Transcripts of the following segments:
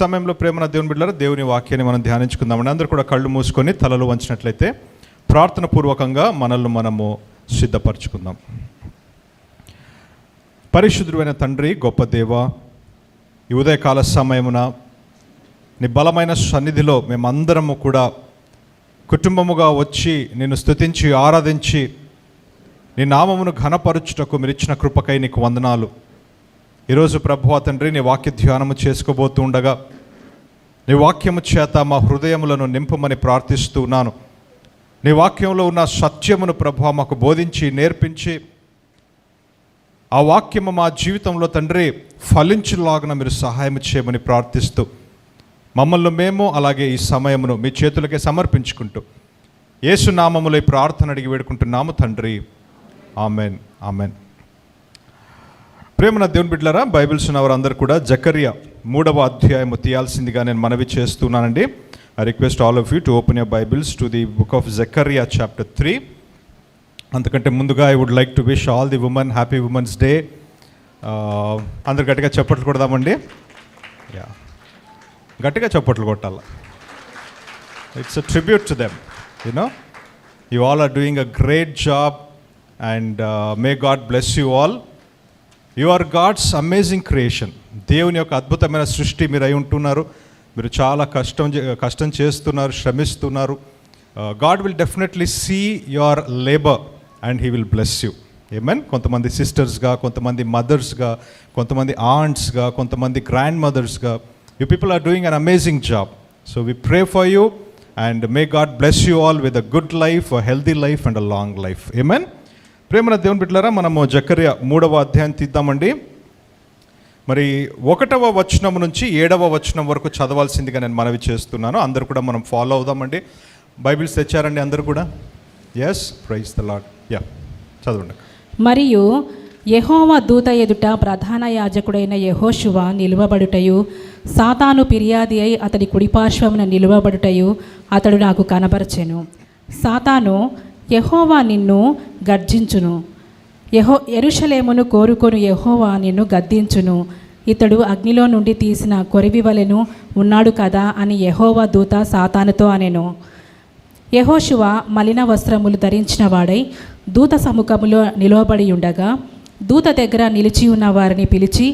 సమయంలో ప్రేమన దేవుని బిడ్డలారా, దేవుని వాక్యాన్ని మనం ధ్యానించుకుందామండి. అందరూ కూడా కళ్ళు మూసుకొని తలలు వంచినట్లయితే ప్రార్థన పూర్వకంగా మనల్ని మనము సిద్ధపరచుకుందాం. పరిశుద్ధుడైన తండ్రి, గొప్ప దేవ, ఈ ఉదయకాల సమయమున నీ బలమైన సన్నిధిలో మేమందరము కూడా కుటుంబముగా వచ్చి నిన్ను స్తుతించి ఆరాధించి నీ నామమును ఘనపరచుటకు మీరు ఇచ్చిన కృపకై నీకు వందనాలు. ఈరోజు ప్రభువా తండ్రి, నీ వాక్య ధ్యానము చేసుకోబోతూ ఉండగా నీ వాక్యము చేత మా హృదయములను నింపమని ప్రార్థిస్తూ ఉన్నాను. నీ వాక్యంలో ఉన్న సత్యమును ప్రభువా మాకు బోధించి నేర్పించి ఆ వాక్యము మా జీవితంలో తండ్రి ఫలించులాగున మీరు సహాయం చేయమని ప్రార్థిస్తూ మమ్మల్ని మేము అలాగే ఈ సమయమును మీ చేతులకే సమర్పించుకుంటూ యేసు నామములో ఈ ప్రార్థన అడిగి వేడుకుంటున్నాము తండ్రి, ఆమెన్, ఆమెన్. ప్రేమన దేవుని బిడ్డలారా, బైబిల్స్ ఉన్నవారు అందరూ కూడా జకర్యా 3వ అధ్యాయము తీయాల్సిందిగా నేను మనవి చేస్తున్నానండి. I request all of you to open your bibles to the book of Zechariah chapter 3. అంతకంటే ముందుగా I would like to wish all the women happy women's day. అందరు గట్టిగా చప్పట్లు కొడదామండి. యా, గట్టిగా చప్పట్లు కొట్టాల. It's a tribute to them. You all are doing a great job and may God bless you all. You are God's amazing creation. దేవుని యొక్క అద్భుతమైన సృష్టి మీరు అయి ఉంటున్నారు. మీరు చాలా కష్టం చేస్తున్నారు, శ్రమిస్తున్నారు. God will definitely see your labour and he will bless you. ఆమేన్. కొంతమంది సిస్టర్స్గా, కొంతమంది మదర్స్గా, కొంతమంది ఆంట్స్గా, కొంతమంది గ్రాండ్ మదర్స్గా, you people are doing an amazing job. So we pray for you and may God bless you all with a good life, a healthy life and a long life. ఆమేన్. ప్రేమన దేవుని బిడ్డలారా, మనము జకర్యా 3వ అధ్యాయం తీద్దామండి. మరి 1వ వచనం నుంచి 7వ వచనం వరకు చదవాల్సిందిగా నేను మనవి చేస్తున్నాను. అందరూ కూడా మనం ఫాలో అవుదామండి. బైబిల్స్ తెచ్చారండి అందరూ కూడా? Yes, praise the lord. Yeah, చదవండి. మరియు యెహోవా దూత ఎదుట ప్రధాన యాజకుడైన యెహోషువ నిలువబడుటయు, సాతాను ఫిర్యాది అయి అతడి కుడిపార్శ్వమున నిలువబడుటయు అతడు నాకు కనబరచెను. సాతాను, యెహోవా నిన్ను గర్జించును, యెరూషలేమును కోరుకొను యెహోవా నిన్ను గద్దించును, ఇతడు అగ్నిలో నుండి తీసిన కొరివి వలెను ఉన్నాడు కదా అని యెహోవా దూత సాతానుతో అనెను. యెహోషువ మలిన వస్త్రములు ధరించిన వాడై దూత సముఖములో నిలవబడి ఉండగా, దూత దగ్గర నిలిచి ఉన్న వారిని పిలిచి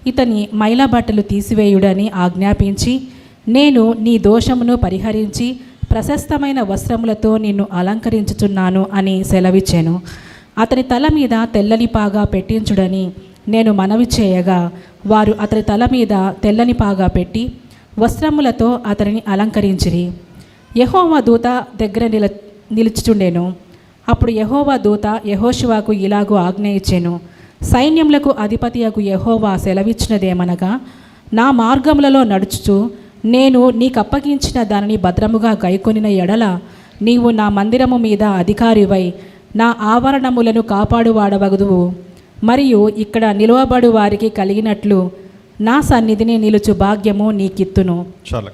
ఇతని మైల బట్టలు తీసివేయుడని ఆజ్ఞాపించి, నేను నీ దోషమును పరిహరించి ప్రశస్తమైన వస్త్రములతో నిన్ను అలంకరించుచున్నాను అని సెలవిచ్చాను. అతని తల మీద తెల్లని పాగా పెట్టించుడని నేను మనవి చేయగా, వారు అతని తల మీద తెల్లని పాగా పెట్టి వస్త్రములతో అతనిని అలంకరించిరి. యెహోవా దూత దగ్గర నిలుచుచుండెను. అప్పుడు యెహోవా దూత యెహోషువకు ఇలాగూ ఆజ్ఞ ఇచ్చెను, సైన్యములకు అధిపతియగు యెహోవా సెలవిచ్చినదేమనగా, నా మార్గములలో నడుచుచు నేను నీకప్పగించిన దానిని భద్రముగా గైకొనిన ఎడల నీవు నా మందిరము మీద అధికారివై నా ఆవరణములను కాపాడువాడవగుదువు. మరియు ఇక్కడ నిలువబడు వారికి కలిగినట్లు నా సన్నిధిని నిలుచు భాగ్యము నీకిత్తును. చాలా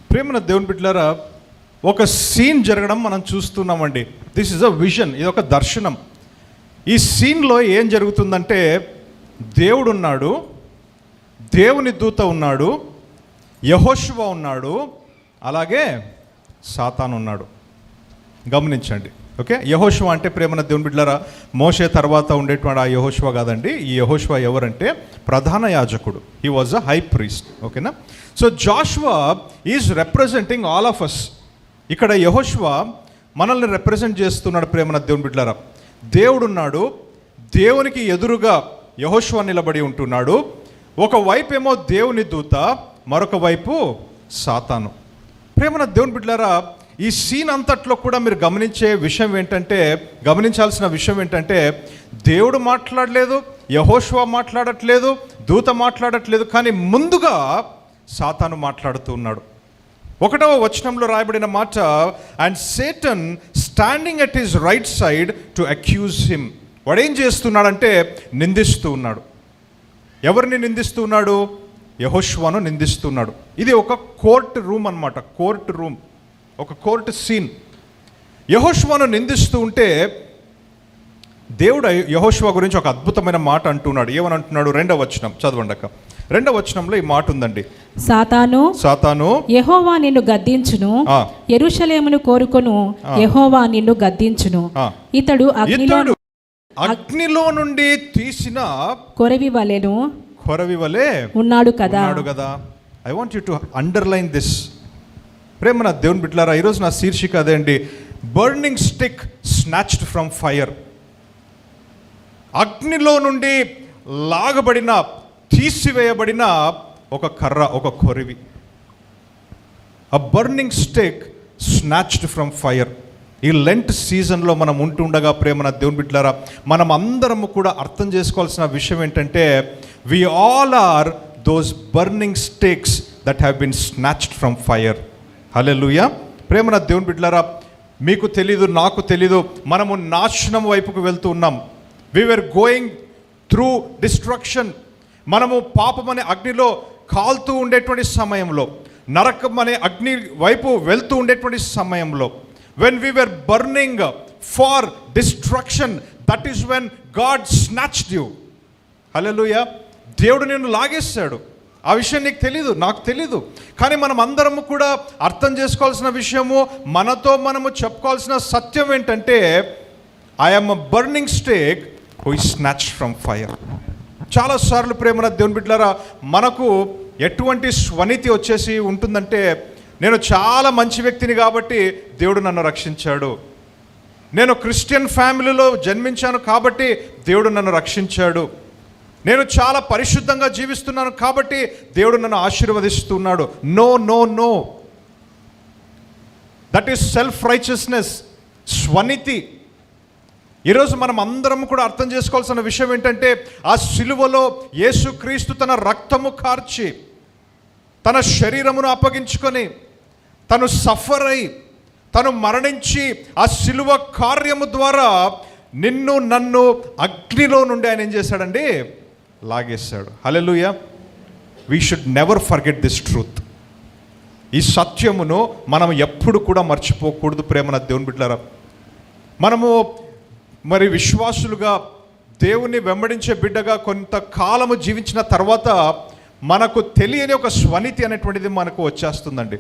ప్రేమన దేవుని బిడ్డలారా, ఒక సీన్ జరగడం మనం చూస్తున్నామండి. దిస్ ఇస్ అ విజన్, ఇది ఒక దర్శనం. ఈ సీన్లో ఏం జరుగుతుందంటే, దేవుడు ఉన్నాడు, దేవుని దూత ఉన్నాడు, యెహోషువ ఉన్నాడు, అలాగే సాతాను ఉన్నాడు. గమనించండి. ఓకే, యెహోషువ అంటే ప్రేమన దేవుని బిడ్డలారా, మోషే తర్వాత ఉండేటువంటి ఆ యెహోషువ కాదండి. ఈ యెహోషువ ఎవరంటే ప్రధాన యాజకుడు. He was a high priest. ఓకేనా. So Joshua is representing all of us. ఇక్కడ యెహోషువ మనల్ని రిప్రజెంట్ చేస్తున్నాడు. ప్రేమన దేవుని బిడ్డలారా, దేవుడు ఉన్నాడు, దేవునికి ఎదురుగా యెహోషువ నిలబడి ఉంటున్నాడు. ఒకవైపు ఏమో దేవుని దూత, మరొక వైపు సాతాను. ప్రేమన దేవుని బిడ్డలారా, ఈ సీన్ అంతట్లో కూడా మీరు గమనించాల్సిన విషయం ఏంటంటే, దేవుడు మాట్లాడలేదు, యెహోషువ మాట్లాడట్లేదు, దూత మాట్లాడట్లేదు, కానీ ముందుగా సాతాను మాట్లాడుతూ ఉన్నాడు. 1వ వచనంలో రాయబడిన మాట, and Satan standing at his right side to accuse him. వాడు ఏం చేస్తున్నాడంటే నిందిస్తూ ఉన్నాడు. ఎవరిని నిందిస్తూ ఉన్నాడు? యెహోషువను నిందిస్తున్నాడు. ఇది ఒక కోర్ట్ రూమ్ అన్నమాట. కోర్ట్ రూమ్, ఒక కోర్ట్ సీన్. యెహోషువను నిందిస్తూ ఉంటే దేవుడు యెహోషువ గురించి ఒక అద్భుతమైన మాట అంటున్నాడు. ఏమని అంటున్నాడు? 2వ వచనం చదవండి అక్క. రెండవ వచనంలో ఈ మాట ఉందండి, సాతాను యెహోవా నిన్ను గద్దించును, యెరూషలేమును కోరుకొను యెహోవా నిన్ను గద్దించును. ఇతడు అగ్నిలో నుండి తీసిన కొరవి వలె ఉన్నాడు కదా. I want you to underline this. ప్రేమ నా దేవుని బిడ్డలారా, ఈరోజు నా శీర్షిక అదే అండి, burning stick snatched from fire. అగ్నిలో నుండి లాగబడిన, తీసివేయబడిన ఒక కర్ర, ఒక కొరివి. A burning stick snatched from fire. ఈ లెంట్ సీజన్లో మనం ఉంటుండగా ప్రేమ నా దేవుని బిడ్డలారా, మనం అందరము కూడా అర్థం చేసుకోవాల్సిన విషయం ఏంటంటే, we all are those burning sticks that have been snatched from fire. హల్లెలూయా. ప్రేమ నా దేవుని బిడ్డలారా, మీకు తెలీదు, నాకు తెలీదు, మనము నాశనం వైపుకు వెళ్తూ ఉన్నాం. వి వర్ గోయింగ్ త్రూ డిస్ట్రక్షన్. మనము పాపం అనే అగ్నిలో కాలుతూ ఉండేటువంటి సమయంలో, నరకం అనే అగ్ని వైపు వెళ్తూ ఉండేటువంటి సమయంలో, when we were burning for destruction, that is when God snatched you. హల్లెలూయా. దేవుడు నిన్ను లాగేశాడు. ఆ విషయం నీకు తెలీదు, నాకు తెలీదు. కానీ మనం అందరము కూడా అర్థం చేసుకోవాల్సిన విషయము, మనతో మనము చెప్పుకోవాల్సిన సత్యం ఏంటంటే, I am a burning stick who is snatched from fire. చాలాసార్లు ప్రేమన దేవుని బిడ్డలారా, మనకు ఎటువంటి స్వనితి వచ్చేసి ఉంటుందంటే, నేను చాలా మంచి వ్యక్తిని కాబట్టి దేవుడు నన్ను రక్షించాడు, నేను క్రిస్టియన్ ఫ్యామిలీలో జన్మించాను కాబట్టి దేవుడు నన్ను రక్షించాడు, నేను చాలా పరిశుద్ధంగా జీవిస్తున్నాను కాబట్టి దేవుడు నన్ను ఆశీర్వదిస్తున్నాడు. No no no, that is self righteousness, స్వనితి. ఈరోజు మనం అందరం కూడా అర్థం చేసుకోవాల్సిన విషయం ఏంటంటే, ఆ సిలువలో యేసుక్రీస్తు తన రక్తము కార్చి, తన శరీరమును అప్పగించుకొని, తను సఫర్ అయి, తను మరణించి, ఆ సిలువ కార్యము ద్వారా నిన్ను నన్ను అగ్నిలో నుండి ఆయన ఏం చేశాడండి, లాగేశాడు. హల్లెలూయా. We should never forget this truth. ఈ సత్యమును మనం ఎప్పుడు కూడా మర్చిపోకూడదు ప్రేమన దేవుని బిడ్డలారా. మనము మరి విశ్వాసులుగా, దేవుని వెంబడించే బిడ్డగా కొంతకాలము జీవించిన తర్వాత మనకు తెలియని ఒక స్వనితి అనేటువంటిది మనకు వచ్చేస్తుందండి,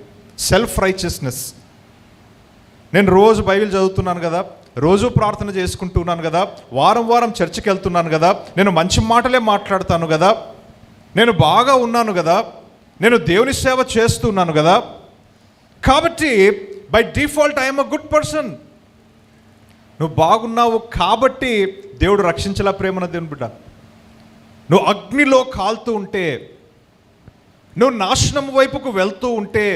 సెల్ఫ్ రైచియస్నెస్. నేను రోజు బైబిల్ చదువుతున్నాను కదా, రోజు ప్రార్థన చేసుకుంటున్నాను కదా, వారం వారం చర్చికి వెళ్తున్నాను కదా, నేను మంచి మాటలే మాట్లాడతాను కదా, నేను బాగా ఉన్నాను కదా, నేను దేవుని సేవ చేస్తున్నాను కదా, కాబట్టి by default I'm a good person. నువ్వు బాగున్నావు కాబట్టి దేవుడు రక్షించలా ప్రేమన దేవుని బిడ్డ. నువ్వు అగ్నిలో కాలుతూ ఉంటే, నువ్వు నాశనం వైపుకు వెళ్తూ ఉంటే,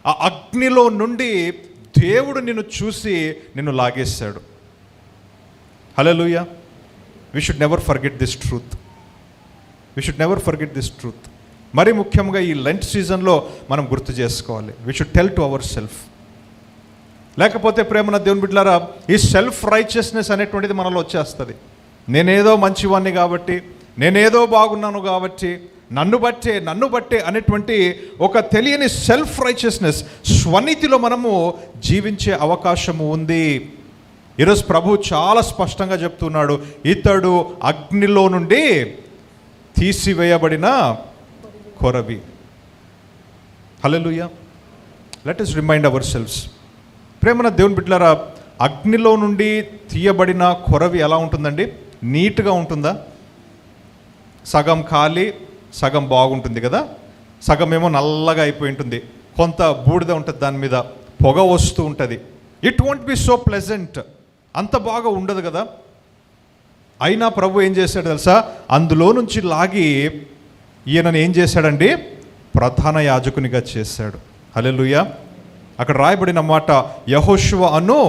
ఆ అగ్నిలో నుండి దేవుడు నిన్ను చూసి నిన్ను లాగేశాడు. హల్లెలూయా. We should never forget this truth. We should never forget this truth. మరి ముఖ్యంగా ఈ లెంట్ సీజన్లో మనం గుర్తు చేసుకోవాలి. We should tell to our self. లేకపోతే ప్రేమన దేవుని బిడ్డలారా, ఈ సెల్ఫ్ రైచియస్నెస్ అనేటువంటిది మనలో వచ్చేస్తుంది. నేనేదో మంచివాణ్ణి కాబట్టి, నేనేదో బాగున్నాను కాబట్టి, నన్ను బట్టే అనేటువంటి ఒక తెలియని సెల్ఫ్ రైచియస్నెస్, స్వనీతిలో మనము జీవించే అవకాశము ఉంది. ఈరోజు ప్రభు చాలా స్పష్టంగా చెప్తున్నాడు, ఇతడు అగ్నిలో నుండి తీసివేయబడిన కొరవి. హల్లెలూయా. Let us remind our selves. ప్రేమన దేవుని బిడ్డలారా, అగ్నిలో నుండి తీయబడిన కొరవి ఎలా ఉంటుందండి? నీట్గా ఉంటుందా? సగం ఖాళీ, సగం బాగుంటుంది కదా, సగం ఏమో నల్లగా అయిపోయి ఉంటుంది, కొంత బూడిద ఉంటుంది, దాని మీద పొగ వస్తూ ఉంటుంది. It won't be so pleasant, అంత బాగా ఉండదు కదా. అయినా ప్రభు ఏం చేశాడు తెలుసా? అందులో నుంచి లాగి ఈయనను ఏం చేశాడండి? ప్రధాన యాజకునిగా చేశాడు. హల్లెలూయా. అక్కడ రాయబడిన మాట, యెహోషువ అను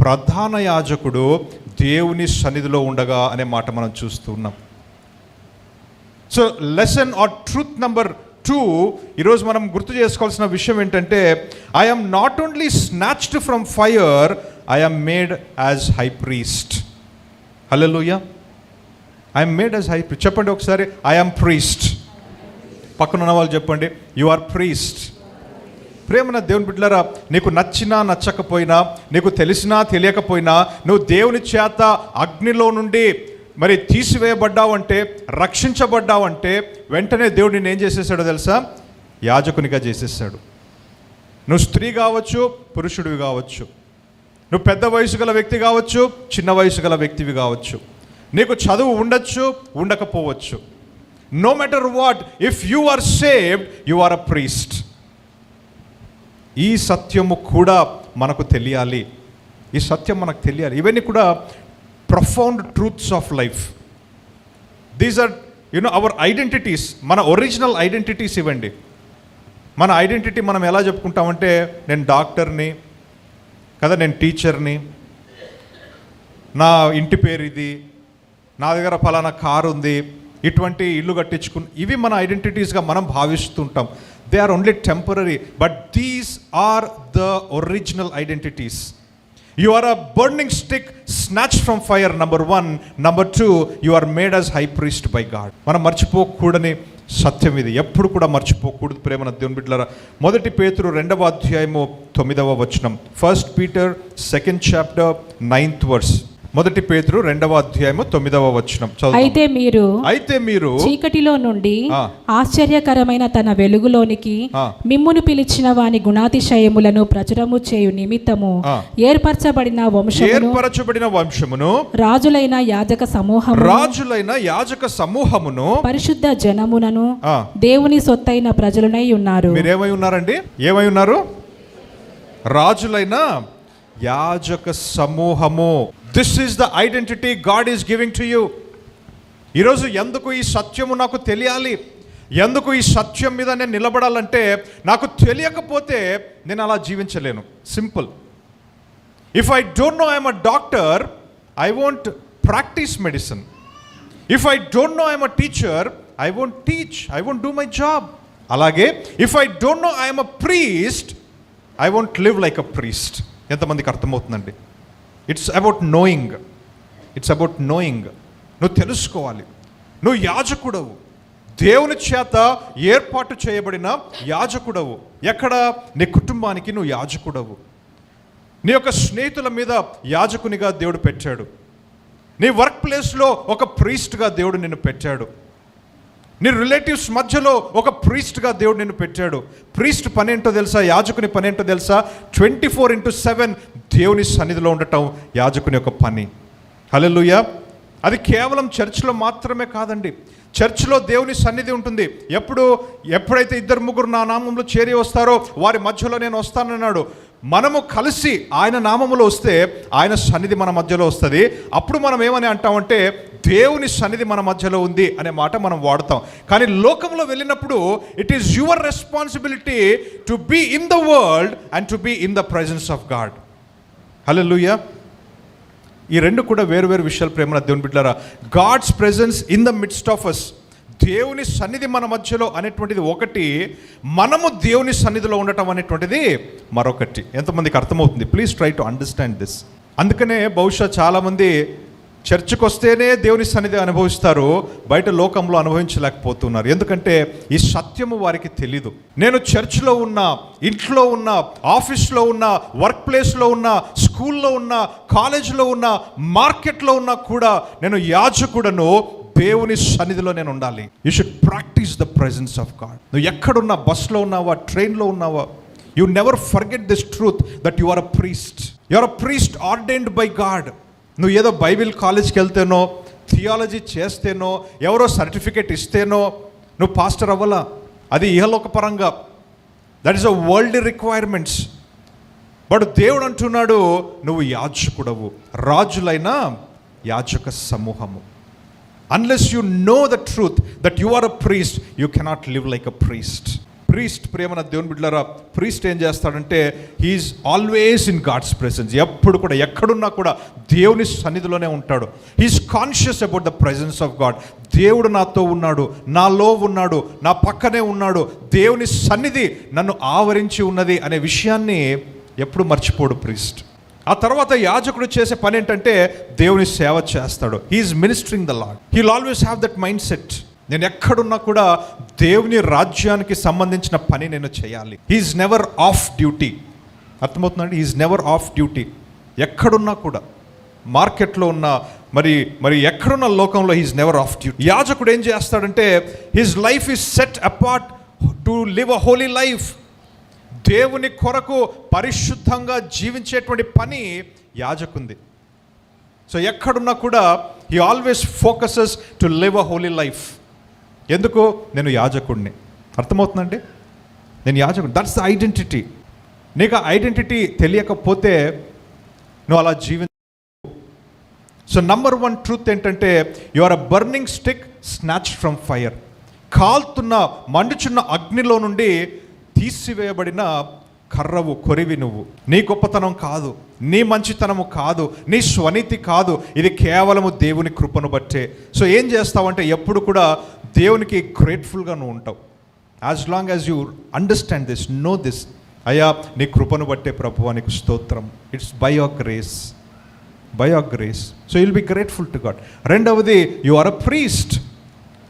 ప్రధాన యాజకుడు దేవుని సన్నిధిలో ఉండగా అనే మాట మనం చూస్తున్నాం. So lesson or truth number 2 ఈరోజు మనం గుర్తు చేసుకోవాల్సిన విషయం ఏంటంటే, I am not only snatched from fire, I am made as high priest. Hallelujah. I am made as high priest. చెప్పండి ఒకసారి, ఐ ఆమ్ ప్రీస్ట్. పక్కన ఉన్న వాళ్ళు చెప్పండి, యు ఆర్ ప్రీస్ట్. ప్రేమన దేవుని బిడ్డలారా, నీకు నచ్చినా నచ్చకపోయినా, నీకు తెలిసినా తెలియకపోయినా, నువ్వు దేవుని చేత అగ్నిలో నుండి మరి తీసివేయబడ్డావంటే, రక్షించబడ్డావంటే వెంటనే దేవుడు నిన్ను ఏం చేసేసాడో తెలుసా? యాజకునిగా చేసేసాడు. నువ్వు స్త్రీ కావచ్చు, పురుషుడివి కావచ్చు, నువ్వు పెద్ద వయసు గల వ్యక్తి కావచ్చు, చిన్న వయసు గల వ్యక్తివి కావచ్చు, నీకు చదువు ఉండొచ్చు, ఉండకపోవచ్చు. No matter what, if you are saved, you are a priest. ఈ సత్యము కూడా మనకు తెలియాలి. ఈ సత్యం మనకు తెలియాలి. ఇవన్నీ కూడా profound truths of life. These are our identities. మన ఒరిజినల్ ఐడెంటిటీస్ ఇవ్వండి. మన ఐడెంటిటీ మనం ఎలా చెప్పుకుంటామంటే, నేను డాక్టర్ని కదా, నేను టీచర్ని, నా ఇంటి పేరు ఇది, నా దగ్గర ఫలానా కారు ఉంది, ఇటువంటి ఇల్లు కట్టించుకుని, ఇవి మన ఐడెంటిటీస్గా మనం భావిస్తుంటాం. They are only temporary, but these are the original identities. You are a burning stick snatched from fire, number 1. Number 2, you are made as high priest by God. మనం మర్చిపోకూడని సత్యం ఇది, ఎప్పుడు కూడా మర్చిపోకూడదు ప్రేమన దేవుని బిడ్డలారా. 1 పేతురు 2వ అధ్యాయము 9వ వచనం. 1 Peter 2nd chapter 9th verse. 1 పేతురు 2వ అధ్యాయము 9వ వచనం. అయితే మీరు చీకటిలో నుండి ఆశ్చర్యకరమైన తన వెలుగులోనికి మిమ్మును పిలిచిన వాని గుణాతిశయములను ప్రచురము చేయు నిమిత్తము ఏర్పరచబడిన వంశమును, రాజులైన యాజక సమూహమును, పరిశుద్ధ జనమునను, దేవుని సొత్తైన ప్రజలనై ఉన్నారు. మీరేమై ఉన్నారండి? ఏమై ఉన్నారు? రాజులైన యాజక సమూహము. This is the identity God is giving to you. ఈరోజు ఎందుకు ఈ సత్యము నాకు తెలియాలి, ఎందుకు ఈ సత్యం మీద నేను నిలబడాలంటే, నాకు తెలియకపోతే నేను అలా జీవించలేను. Simple. If I don't know I'm a doctor, I won't practise medicine. If I don't know I'm a teacher, I won't teach, I won't do my job. అలాగే if I don't know I'm a priest, I won't live like a priest. ఎంతమందికి అర్థమవుతుందండి? It's about knowing. It's about knowing. నువ్వు తెలుసుకోవాలి. నువ్వు యాజకుడవు, దేవుని చేత ఏర్పాటు చేయబడిన యాజకుడవు. ఎక్కడ? నీ కుటుంబానికి నువ్వు యాజకుడవు. నీ యొక్క స్నేహితుల మీద యాజకునిగా దేవుడు పెట్టాడు. నీ వర్క్ ప్లేస్లో ఒక ప్రీస్ట్గా దేవుడు నిన్ను పెట్టాడు. నీ రిలేటివ్స్ మధ్యలో ఒక ప్రీస్ట్గా దేవుడు నిన్ను పెట్టాడు. ప్రీస్ట్ పని ఏంటో తెలుసా? యాజకుని పని ఏంటో తెలుసా? 24/7 దేవుని సన్నిధిలో ఉండటం యాజకుని యొక్క పని. హల్లెలూయా. అది కేవలం చర్చ్లో మాత్రమే కాదండి. చర్చ్లో దేవుని సన్నిధి ఉంటుంది. ఎప్పుడైతే 2-3 నా నామంలో చేరి వస్తారో వారి మధ్యలో నేను వస్తానన్నాడు. మనము కలిసి ఆయన నామములో వస్తే ఆయన సన్నిధి మన మధ్యలో వస్తుంది. అప్పుడు మనం ఏమని అంటామంటే, దేవుని సన్నిధి మన మధ్యలో ఉంది అనే మాట మనం వాడతాం. కానీ లోకంలో వెళ్ళినప్పుడు it is your responsibility to be in the world and to be in the presence of God. హల్లెలూయా. ఈ రెండు కూడా వేరు వేరు విషయాలు ప్రేమన దేవుని బిడ్డలారా. God's presence in the midst of us, దేవుని సన్నిధి మన మధ్యలో అనేటువంటిది ఒకటి, మనము దేవుని సన్నిధిలో ఉండటం అనేటువంటిది మరొకటి. ఎంతమందికి అర్థమవుతుంది? Please try to understand this. అందుకనే బహుశా చాలామంది చర్చికి వస్తేనే దేవుని సన్నిధి అనుభవిస్తారు, బయట లోకంలో అనుభవించలేకపోతున్నారు. ఎందుకంటే ఈ సత్యము వారికి తెలీదు. నేను చర్చ్లో ఉన్నా, ఇంట్లో ఉన్నా, ఆఫీస్లో ఉన్నా, వర్క్ ప్లేస్లో ఉన్నా, స్కూల్లో ఉన్నా, కాలేజీలో ఉన్నా, మార్కెట్లో ఉన్నా కూడా నేను యాజకుడను. దేవుని సన్నిధిలో నేను ఉండాలి. You should practice the presence of God. నువ్వు ఎక్కడున్నా, బస్లో ఉన్నావా, ట్రైన్లో ఉన్నావా, you never forget this truth that you are a priest. You are a priest ordained by God. నువ్వు ఏదో బైబిల్ కాలేజ్కి వెళ్తేనో, థియాలజీ చేస్తేనో, ఎవరో సర్టిఫికేట్ ఇస్తేనో నువ్వు పాస్టర్ అవ్వాలా. అది ఇహలోక పరంగా. That is a world requirements. But దేవుడు అంటున్నాడు, నువ్వు యాజకుడవు, రాజులైన యాజక సమూహము. Unless you know the truth that you are a priest, you cannot live like a priest. Priest ప్రేమన దేవుని బిడ్డలారా, ప్రీస్ట్ ఏం చేస్తాడంటే, he's always in God's presence. ఎప్పుడు కూడా, ఎక్కడున్నా కూడా దేవుని సన్నిధిలోనే ఉంటాడు. He's conscious about the presence of God. దేవుడు నాతో ఉన్నాడు, నాలో ఉన్నాడు, నా పక్కనే ఉన్నాడు, దేవుని సన్నిధి నన్ను ఆవరించి ఉన్నది అనే విషయాన్ని ఎప్పుడు మర్చిపోడు ప్రీస్ట్. ఆ తర్వాత యాజకుడు చేసే పని ఏంటంటే, దేవుని సేవ చేస్తాడు. He is ministering the Lord. He will always have that mind set. నేను ఎక్కడున్నా కూడా దేవుని రాజ్యానికి సంబంధించిన పని నేను చేయాలి. He is never off duty. అర్థమవుతుందండి? He is never off duty. ఎక్కడున్నా కూడా, మార్కెట్లో ఉన్నా, మరి ఎక్కడున్న లోకంలో హీస్ నెవర్ ఆఫ్ డ్యూటీ. యాజకుడు ఏం చేస్తాడంటే his life is set apart to live a holy life. దేవుని కొరకు పరిశుద్ధంగా జీవించేటువంటి పని యాజకుంది. సో ఎక్కడున్నా కూడా he always focuses to live a holy life. ఎందుకు? నేను యాజకుడిని. అర్థమవుతుందండి? నేను యాజకుడు. That's the identity. నీకు ఆ ఐడెంటిటీ తెలియకపోతే నువ్వు అలా సో నంబర్ 1 ట్రూత్ ఏంటంటే you are a burning stick snatched from fire. కాల్తున్న మండుచున్న అగ్నిలో నుండి తీసివేయబడిన కర్రవు, కొరివి నువ్వు. నీ గొప్పతనం కాదు, నీ మంచితనము కాదు, నీ స్వనీతి కాదు, ఇది కేవలము దేవుని కృపను బట్టే. సో ఏం చేస్తావంటే ఎప్పుడు కూడా దేవునికి గ్రేట్ఫుల్గా నువ్వు ఉంటావు. As long as you understand this, know this, అయ్యా నీ కృపను బట్టే ప్రభువా నీకు స్తోత్రం. It's by your grace, by your grace. So you'll be grateful to God. రెండవది, యు ఆర్ అ ప్రీస్ట్.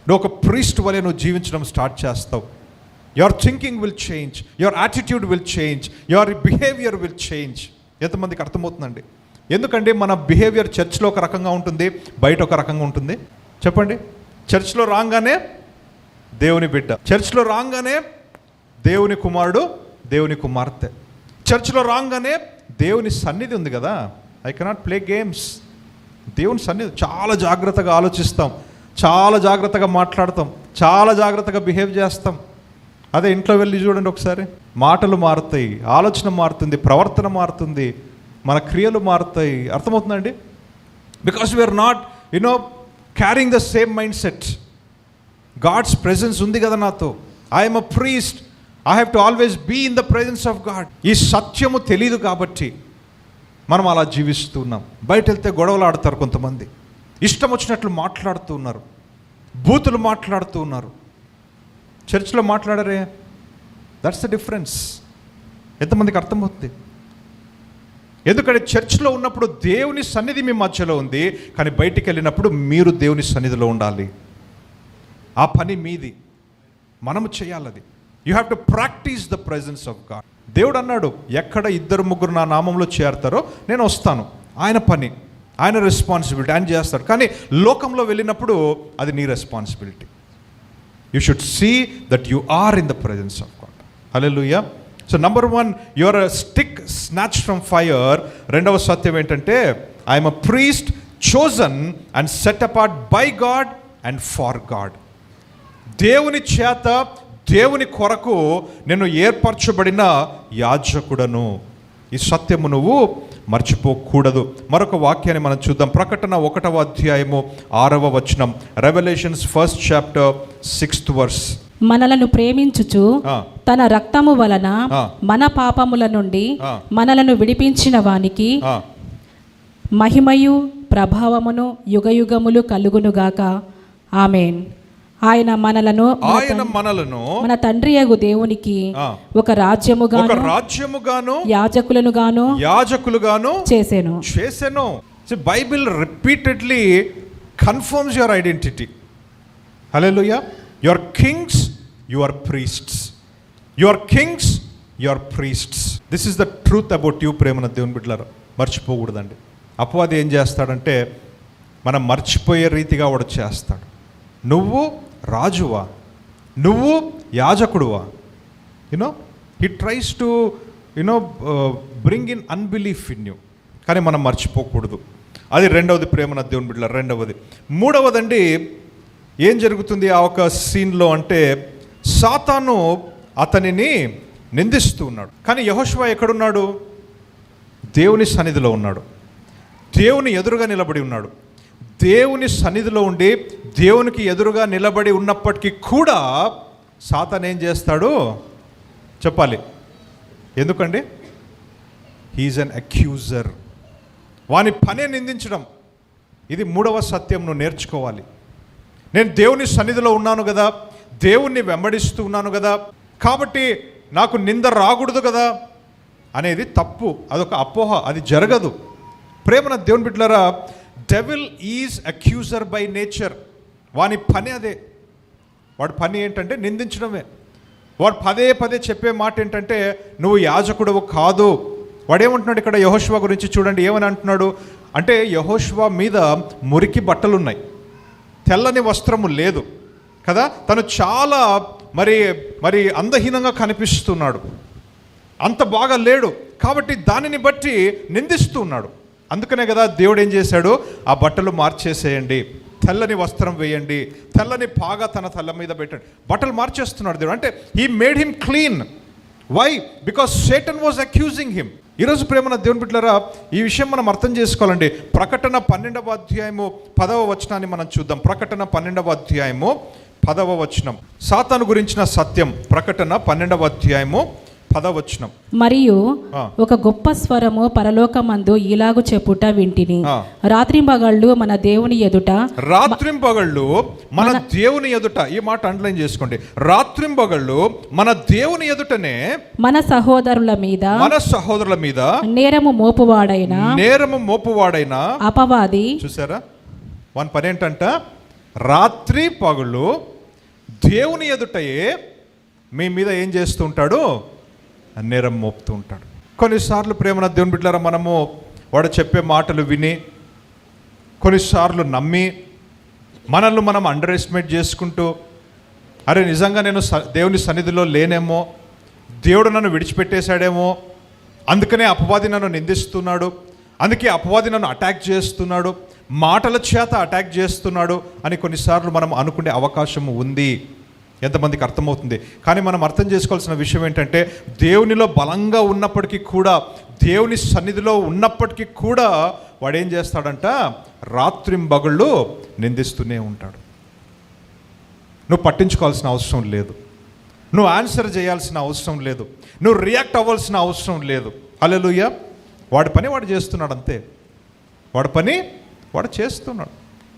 నువ్వు ఒక ప్రీస్ట్ వలె నువ్వు జీవించడం స్టార్ట్ చేస్తావు. Your thinking will change, your attitude will change, your behaviour will change. ఎంతమందికి అర్థమవుతుందండి? ఎందుకంటే మన బిహేవియర్ చర్చ్లో ఒక రకంగా ఉంటుంది, బయట ఒక రకంగా ఉంటుంది. చెప్పండి. చర్చ్లో రాగానే దేవుని బిడ్డ, చర్చ్లో రాగానే దేవుని కుమారుడు, దేవుని కుమార్తె. చర్చ్లో రాగానే దేవుని సన్నిధి ఉంది కదా, ఐ కెనాట్ ప్లే గేమ్స్. దేవుని సన్నిధి చాలా జాగ్రత్తగా ఆలోచిస్తాం, చాలా జాగ్రత్తగా మాట్లాడతాం, చాలా జాగ్రత్తగా బిహేవ్ చేస్తాం. అదే ఇంట్లో వెళ్ళి చూడండి ఒకసారి, మాటలు మారుతాయి, ఆలోచన మారుతుంది, ప్రవర్తన మారుతుంది, మన క్రియలు మారుతాయి. అర్థమవుతుందండి? Because we're not carrying the same mind set. God's presence ఉంది కదా నాతో. I'm a priest, I have to always be in the presence of God. ఈ సత్యము తెలీదు కాబట్టి మనం అలా జీవిస్తున్నాం. బయట వెళ్తే గొడవలు ఆడతారు కొంతమంది, ఇష్టం వచ్చినట్లు మాట్లాడుతూ ఉన్నారు, బూతులు మాట్లాడుతూ ఉన్నారు. చర్చ్లో మాట్లాడరే. That's the difference. ఎంతమందికి అర్థమవుతుంది? ఎందుకంటే చర్చ్లో ఉన్నప్పుడు దేవుని సన్నిధి మీ మధ్యలో ఉంది, కానీ బయటికి వెళ్ళినప్పుడు మీరు దేవుని సన్నిధిలో ఉండాలి. ఆ పని మీది, మనము చేయాలది. You have to practice the presence of God. దేవుడు అన్నాడు, ఎక్కడ 2-3 నా నామంలో చేరతారో నేను వస్తాను. ఆయన పని, ఆయన రెస్పాన్సిబిలిటీ, ఆయన చేస్తాడు. కానీ లోకంలో వెళ్ళినప్పుడు అది నీ responsibility. You should see that you are in the presence of God. Hallelujah. So number 1, you are a stick snatched from fire. రెండవ సత్యం ఏంటంటే I am a priest chosen and set apart by God and for God. దేవుని చేత, దేవుని కొరకు నేను ఏర్పరచబడిన యాజకుడను. ఈ సత్యము నువ్వు మర్చిపోకూడదు. మరొక వాక్యాన్ని మనం చూద్దాం. ప్రకటన 1వ అధ్యాయము 6వ వచనం. Revolutions 1st chapter 6th verse. మనలను ప్రేమించుచు తన రక్తము వలన మన పాపముల నుండి మనలను విడిపించిన వానికి మహిమయు ప్రభావమును యుగయుగములు కలుగునుగాక. ఆమేన్. ఆయన మనలను మన తండ్రి యగు దేవునికి ఒక రాజ్యముగాను యాజకులుగాను చేసెను. Bible repeatedly confirms your identity. Hallelujah. Your Kings, your priests. Your Kings, your priests. This is the truth about you. ప్రేమన దేవుని బిడ్డలారా, మర్చిపోకూడదండి. అపవాది ఏం చేస్తాడంటే మనం మర్చిపోయే రీతిగా వాడు చేస్తాడు. నువ్వు రాజువా, నువ్వు యాజకుడువా? He tries to bring in unbelief in you. కానీ మనం మర్చిపోకూడదు. అది రెండవది. ప్రేమన దేవుని బిడ్డల రెండవది. మూడవదండి, ఏం జరుగుతుంది ఆ ఒక సీన్లో అంటే సాతాను అతనిని నిందిస్తూ ఉన్నాడు. కానీ యెహోషువ ఎక్కడున్నాడు? దేవుని సన్నిధిలో ఉన్నాడు, దేవుని ఎదురుగా నిలబడి ఉన్నాడు. దేవుని సన్నిధిలో ఉండి దేవునికి ఎదురుగా నిలబడి ఉన్నప్పటికీ కూడా సాతాను ఏం చేస్తాడు చెప్పాలి. ఎందుకండి? He's an accuser. వాని పనే నిందించడం. ఇది 3వ సత్యం నువ్వు నేర్చుకోవాలి. నేను దేవుని సన్నిధిలో ఉన్నాను కదా, దేవుణ్ణి వెంబడిస్తూ ఉన్నాను కదా, కాబట్టి నాకు నింద రాకూడదు కదా అనేది తప్పు. అదొక అపోహ, అది జరగదు. ప్రేమన దేవుని బిడ్డలారా, devil is accuser by nature. వాని పని అదే. వాడి పని ఏంటంటే నిందించడమే. వాడు పదే పదే చెప్పే మాట ఏంటంటే నువ్వు యాజకుడవు కాదు. వాడేమంటున్నాడు ఇక్కడ యెహోషువ గురించి చూడండి, ఏమని అంటున్నాడు? అంటే యెహోషువ మీద మురికి బట్టలు ఉన్నాయి, తెల్లని వస్త్రము లేదు కదా. తను చాలా మరి అందహీనంగా కనిపిస్తున్నాడు, అంత బాగా లేడు. కాబట్టి దానిని బట్టి నిందిస్తున్నాడు. అందుకనే కదా దేవుడు ఏం చేశాడు, ఆ బట్టలు మార్చేసేయండి, తెల్లని వస్త్రం వేయండి, తెల్లని పాగా తన తల మీద పెట్టండి, బట్టలు మార్చేస్తున్నాడు దేవుడు. అంటే he made him clean. Why? Because Satan was accusing him. ఈరోజు ప్రేమన దేవుని బిడ్డలారా, ఈ విషయం మనం అర్థం చేసుకోవాలండి. ప్రకటన 12వ అధ్యాయము 10వ వచనాన్ని మనం చూద్దాం. ప్రకటన 12వ అధ్యాయము 10వ వచనం, సాతాను గురించిన సత్యం. ప్రకటన 12వ అధ్యాయము 10వ వచనం. మరియు ఒక గొప్ప స్వరము పరలోకమందు ఇలాగు చెప్పుట వింటిని, రాత్రింబగళ్ళు మన దేవుని ఎదుట, రాత్రింబగళ్ళు మన దేవుని ఎదుట. ఈ మాట అండర్లైన్ చేసుకోండి. రాత్రింబగళ్ళు మన దేవుని ఎదుటనే మన సహోదరుల మీద నేరము మోపువాడైన అపవాది. చూసారా, వాని పని ఏంటంట, రాత్రి పగళ్ళు దేవుని ఎదుటయే మీ మీద ఏం చేస్తూ ఉంటాడు, నేరం మోపుతూ ఉంటాడు. కొన్నిసార్లు ప్రేమన దేవుని బిడ్డలారా, మనము వాడు చెప్పే మాటలు విని కొన్నిసార్లు నమ్మి మనల్ని మనం అండర్ ఎస్టిమేట్ చేసుకుంటూ, అరే నిజంగా నేను దేవుని సన్నిధిలో లేనేమో, దేవుడు నన్ను విడిచిపెట్టేశాడేమో, అందుకనే అపవాది నన్ను నిందిస్తున్నాడు, అందుకే అపవాది నన్ను అటాక్ చేస్తున్నాడు, మాటల చేత అటాక్ చేస్తున్నాడు అని కొన్నిసార్లు మనం అనుకునే అవకాశం ఉంది. ఎంతమందికి అర్థమవుతుంది? కానీ మనం అర్థం చేసుకోవాల్సిన విషయం ఏంటంటే, దేవునిలో బలంగా ఉన్నప్పటికీ కూడా, దేవుని సన్నిధిలో ఉన్నప్పటికీ కూడా వాడు ఏం చేస్తాడంట, రాత్రింబగళ్ళు నిందిస్తూనే ఉంటాడు. నువ్వు పట్టించుకోవాల్సిన అవసరం లేదు, నువ్వు ఆన్సర్ చేయాల్సిన అవసరం లేదు, నువ్వు రియాక్ట్ అవ్వాల్సిన అవసరం లేదు. హల్లెలూయా. వాడి పని వాడు చేస్తున్నాడు, అంతే. వాడి పని వాడు చేస్తున్నాడు.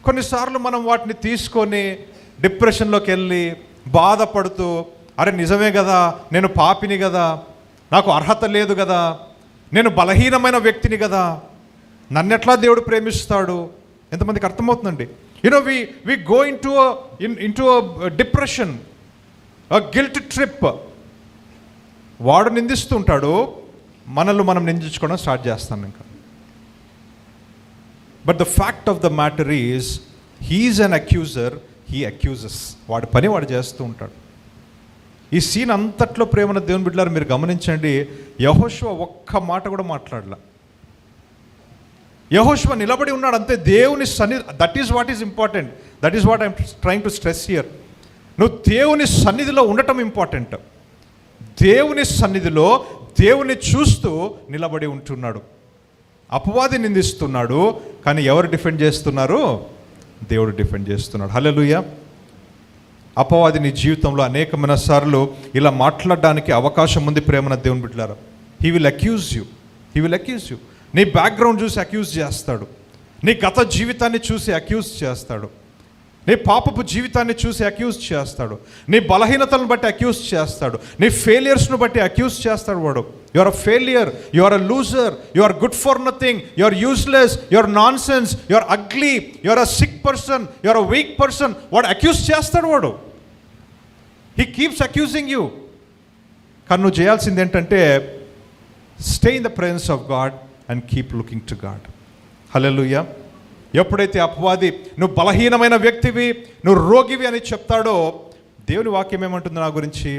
కొన్నిసార్లు మనం వాటిని తీసుకొని డిప్రెషన్లోకి వెళ్ళి బాధపడుతూ, అరే నిజమే కదా, నేను పాపిని కదా, నాకు అర్హత లేదు కదా, నేను బలహీనమైన వ్యక్తిని కదా, నన్నెట్లా దేవుడు ప్రేమిస్తాడు. ఎంతమందికి అర్థమవుతుందండి? We go into depression, guilt trip. వాడు నిందిస్తుంటాడు, మనల్ని మనం నిందించుకోవడం స్టార్ట్ చేస్తాం ఇంకా. But the fact of the matter is, he's an accuser, he accuses. వాడి పని వాడు చేస్తూ ఉంటాడు. ఈ సీన్ అంతట్లో ప్రేమన దేవుని బిడ్డలారా మీరు గమనించండి, యెహోషువ ఒక్క మాట కూడా మాట్లాడలా. యెహోషువ నిలబడి ఉన్నాడు అంతే దేవుని సన్నిధి. That is what is important. That is what I'm trying to stress here. నువ్వు దేవుని సన్నిధిలో ఉండటం ఇంపార్టెంట్. దేవుని సన్నిధిలో దేవుని చూస్తూ నిలబడి ఉంటున్నాడు. అపవాది నిందిస్తున్నాడు, కానీ ఎవరు డిఫెండ్ చేస్తున్నారు? దేవుడు డిఫెండ్ చేస్తున్నాడు. హల్లెలూయా. అపవాది నీ జీవితంలో అనేకమైన సార్లు ఇలా మాట్లాడడానికి అవకాశం ఉంది ప్రేమన దేవుని బిడ్డలారా. He will accuse you. నీ బ్యాక్గ్రౌండ్ చూసి అక్యూజ్ చేస్తాడు, నీ గత జీవితాన్ని చూసి అక్యూజ్ చేస్తాడు, నీ పాపపు జీవితాన్ని చూసి అక్యూజ్ చేస్తాడు, నీ బలహీనతలను బట్టి అక్యూజ్ చేస్తాడు, నీ ఫెయిలియర్స్ను బట్టి అక్యూజ్ చేస్తాడు. వాడు, you are a failure, you are a loser, you are good for nothing, you are useless, you are nonsense, you are ugly, you are a sick person, you are a weak person. వాడు accuse చేస్తాడు. వాడు, he keeps accusing you. కానీ నువ్వు చేయాల్సింది ఏంటంటే, stay in the presence of God and keep looking to God. హల్లెలూయా. ఎప్పుడైతే అపవాది నువ్వు బలహీనమైన వ్యక్తివి, నువ్వు రోగివి అని చెప్తాడో, దేవుని వాక్యం ఏమంటుంది నా గురించి?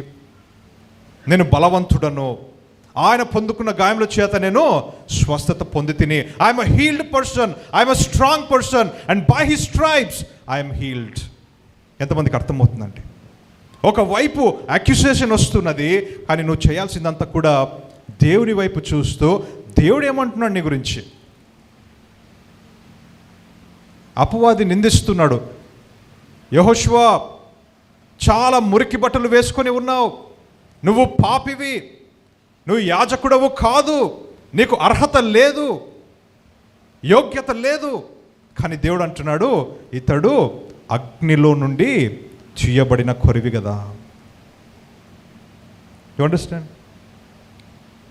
నేను బలవంతుడను, ఆయన పొందుకున్న గాయముల చేత నేను స్వస్థత పొంది తిని. I'm a healed person, I'm a strong person, and by his stripes I'm healed. ఎంతమందికి అర్థమవుతుందండి? ఒకవైపు అక్యూజేషన్ వస్తున్నది, కానీ నువ్వు చేయాల్సిందంతా కూడా దేవుని వైపు చూస్తూ, దేవుడు ఏమంటున్నాడు నీ గురించి? అపవాది నిందిస్తున్నాడు, యెహోషువ చాలా మురికి బట్టలు వేసుకొని ఉన్నావు, నువ్వు పాపివి, నువ్వు యాజకుడవు కాదు, నీకు అర్హత లేదు, యోగ్యత లేదు. కానీ దేవుడు అంటున్నాడు, ఇతడు అగ్నిలో నుండి చేయబడిన కొరివి కదా. You understand?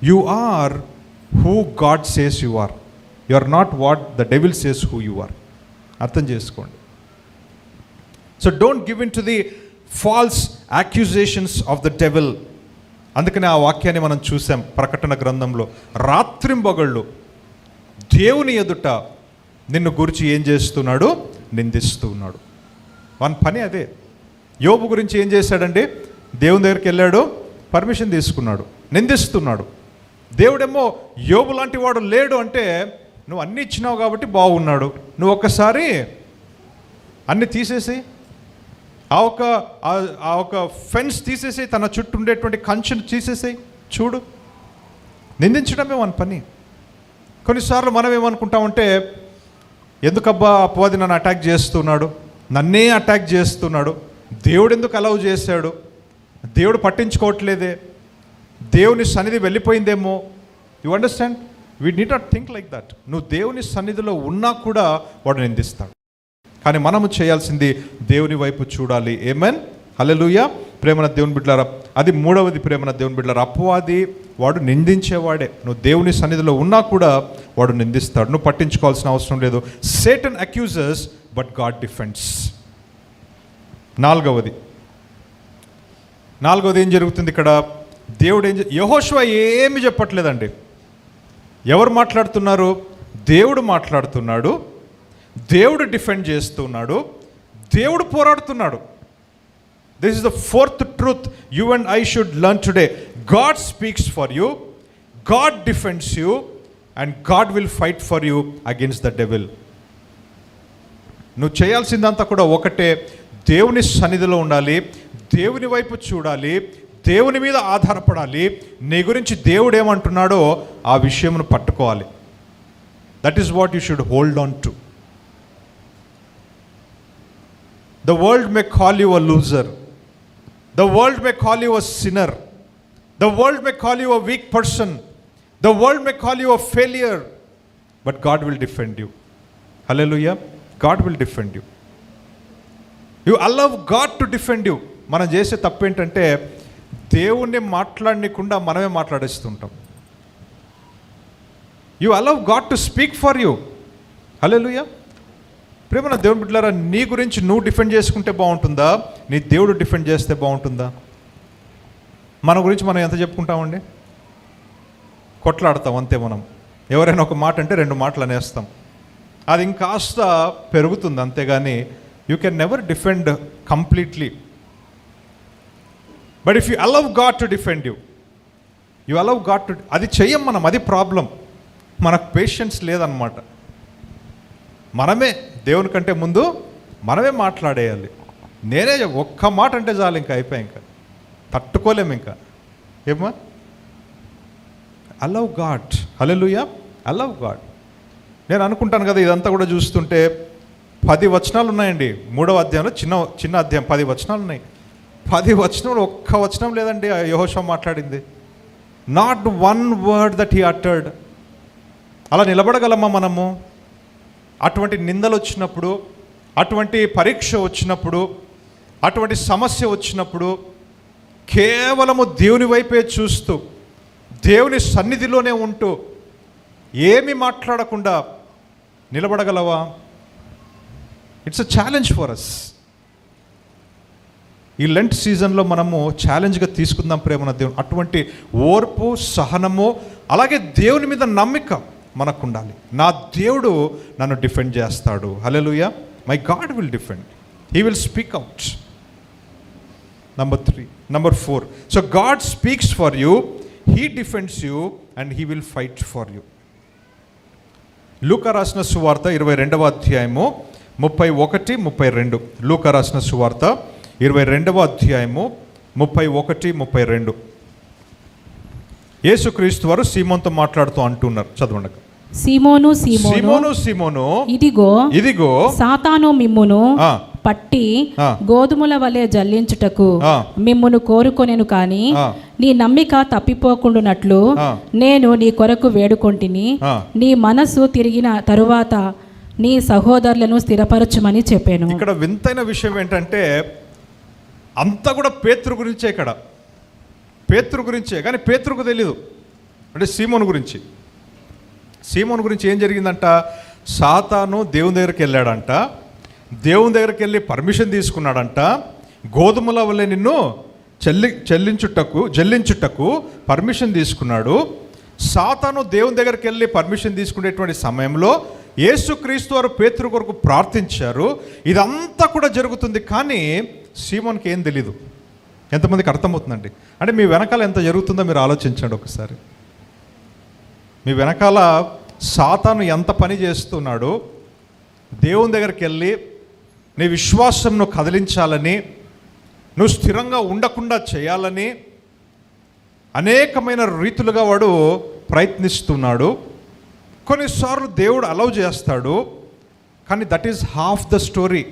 You are who God says you are. You are not what the devil says who you are. అర్థం చేసుకోండి. So don't give in to the false accusations of the devil. అందుకనే ఆ వాక్యాన్ని మనం చూసాం ప్రకటన గ్రంథంలో. రాత్రింబగళ్ళు దేవుని ఎదుట నిన్ను గురించి ఏం చేస్తున్నాడు? నిందిస్తూ ఉన్నాడు. వాని పని అదే. యోబు గురించి ఏం చేశాడండి? దేవుని దగ్గరికి వెళ్ళాడు, పర్మిషన్ తీసుకున్నాడు, నిందిస్తున్నాడు. దేవుడేమో యోబు లాంటి వాడు లేడు అంటే, నువ్వు అన్నీ ఇచ్చినావు కాబట్టి బాగున్నాడు, నువ్వు ఒక్కసారి అన్నీ తీసేసి ఆ ఒక ఫెన్స్ తీసేసి, తన చుట్టూ ఉండేటువంటి కంచెను తీసేసి చూడు. నిందించడమే మన పని. కొన్నిసార్లు మనం ఏమనుకుంటామంటే, ఎందుకబ్బా అపవాది నన్ను అటాక్ చేస్తున్నాడు, నన్నే అటాక్ చేస్తున్నాడు, దేవుడు ఎందుకు అలౌ చేశాడు, దేవుడు పట్టించుకోవట్లేదే, దేవుని సన్నిధి వెళ్ళిపోయిందేమో. You understand? We need not think like that. నువ్వు దేవుని సన్నిధిలో ఉన్నా కూడా వాడు నిందిస్తాడు. కానీ మనము చేయాల్సింది దేవుని వైపు చూడాలి. ఆమేన్, హల్లెలూయా. ప్రేమన దేవుని బిడ్డలారా, అది మూడవది. ప్రేమన దేవుని బిడ్డలారా, అపవాది వాడు నిందించేవాడే. నువ్వు దేవుని సన్నిధిలో ఉన్నా కూడా వాడు నిందిస్తాడు. నువ్వు పట్టించుకోవాల్సిన అవసరం లేదు. Satan accuses but God defends. నాలుగవది ఏం జరుగుతుంది ఇక్కడ? దేవుడు యెహోషువ ఏమి చెప్పట్లేదండి. ఎవరు మాట్లాడుతున్నారు? దేవుడు మాట్లాడుతున్నాడు. దేవుడు డిఫెండ్ చేస్తున్నాడు. దేవుడు పోరాడుతున్నాడు. This is the fourth truth you and I should learn today. God speaks for you, God defends you, and God will fight for you against the devil. నువ్వు చేయాల్సిందంతా కూడా ఒకటే, దేవుని సన్నిధిలో ఉండాలి, దేవుని వైపు చూడాలి, దేవుని మీద ఆధారపడాలి. నీ గురించి దేవుడు ఏమంటున్నాడో ఆ విషయమును పట్టుకోవాలి. That is what you should hold on to. The world may call you a loser. The world may call you a sinner. The world may call you a weak person. The world may call you a failure. But God will defend you. Hallelujah. God will defend you. You allow God to defend you. మనం చేసే తప్పు ఏంటంటే, దేవుణ్ణి మాట్లాడనీయకుండా మనమే మాట్లాడేస్తుంటాం. You allow God to speak for you. Hallelujah. ప్రేమన దేవుని బిడ్డలారా, నీ గురించి నువ్వు డిఫెండ్ చేసుకుంటే బాగుంటుందా, నీ దేవుడు డిఫెండ్ చేస్తే బాగుంటుందా? మన గురించి మనం ఎంత చెప్పుకుంటామండి? కొట్లాడతాం అంతే. మనం ఎవరైనా ఒక మాట అంటే 2 మాటలు అనేస్తాం. అది ఇంకాస్త పెరుగుతుంది అంతేగాని you can never defend completely. But if you allow God to defend you allow God to, అది చెయ్యం మనం. అది ప్రాబ్లం. మనకు పేషెన్స్ లేదన్నమాట. మనమే దేవుని కంటే ముందు మనమే మాట్లాడేయాలి. నేనే ఒక్క మాట అంటే చాలు, ఇంకా అయిపోయి, ఇంకా తట్టుకోలేము ఇంకా. ఏమా? Allow God. హల్లెలూయా. Allow God. నేను అనుకుంటాను కదా, ఇదంతా కూడా చూస్తుంటే 10 వచనాలు ఉన్నాయండి 3వ అధ్యాయంలో. చిన్న అధ్యాయం 10 వచనాలు ఉన్నాయి. 10 వచనంలో ఒక్క వచనం లేదండి యెహోషువ మాట్లాడింది. Not one word that he uttered. అలా నిలబడగలమా మనము? అటువంటి నిందలు వచ్చినప్పుడు, అటువంటి పరీక్ష వచ్చినప్పుడు, అటువంటి సమస్య వచ్చినప్పుడు కేవలము దేవుని వైపే చూస్తూ, దేవుని సన్నిధిలోనే ఉంటూ, ఏమి మాట్లాడకుండా నిలబడగలవా? It's a challenge for us. ఈ లెంట్ సీజన్లో మనము ఛాలెంజ్గా తీసుకుందాం ప్రేమన దేవుని. అటువంటి ఓర్పు, సహనము, అలాగే దేవుని మీద నమ్మిక మనకు ఉండాలి. నా దేవుడు నన్ను డిఫెండ్ చేస్తాడు. హల్లెలూయా. My God will defend. He will speak out. Number 4. So God speaks for you, he defends you, and he will fight for you. లూకా రాసిన సువార్త 22వ అధ్యాయము 31, 32. లూకా రాసిన సువార్త 22వ అధ్యాయము 31, 32. యేసుక్రీస్తు వారు సీమోనుతో మాట్లాడుతూ అంటున్నారు. చదవండి. సీమోను, ఇదిగో సాతాను మిమ్మును పట్టి గోధుమల వలె జల్లించుటకు మిమ్మును కోరుకొనెను, కానీ నీ నమ్మిక తప్పిపోకుండునట్లు నేను నీ కొరకు వేడుకొంటిని. నీ మనసు తిరిగిన తరువాత నీ సహోదరులను స్థిరపరచుమని చెప్పాను. ఇక్కడ వింతైన విషయం ఏంటంటే, అంతా కూడా పేతురు గురించే. ఇక్కడ పేతురు గురించే, కానీ పేతురుకు తెలీదు. అంటే సీమోను గురించి ఏం జరిగిందంట? సాతాను దేవుని దగ్గరికి వెళ్ళాడంట. దేవుని దగ్గరికి వెళ్ళి పర్మిషన్ తీసుకున్నాడంట. గోధుమల వల్లే నిన్ను జల్లించుటకు పర్మిషన్ తీసుకున్నాడు. సాతాను దేవుని దగ్గరికి వెళ్ళి పర్మిషన్ తీసుకునేటువంటి సమయంలో యేసుక్రీస్తు వారు పేతురు కొరకు ప్రార్థించారు. ఇదంతా కూడా జరుగుతుంది, కానీ సీమోన్కి ఏం తెలీదు. ఎంతమందికి అర్థమవుతుందండి? అంటే మీ వెనకాల ఎంత జరుగుతుందో మీరు ఆలోచించండి ఒకసారి. మీ వెనకాల సాతాను ఎంత పని చేస్తున్నాడో, దేవుని దగ్గరికి వెళ్ళి నీ విశ్వాసంను కదిలించాలని, నువ్వు స్థిరంగా ఉండకుండా చేయాలని అనేకమైన రీతులుగా వాడు ప్రయత్నిస్తున్నాడు. కొన్నిసార్లు దేవుడు అలౌ చేస్తాడు, కానీ that is half the story.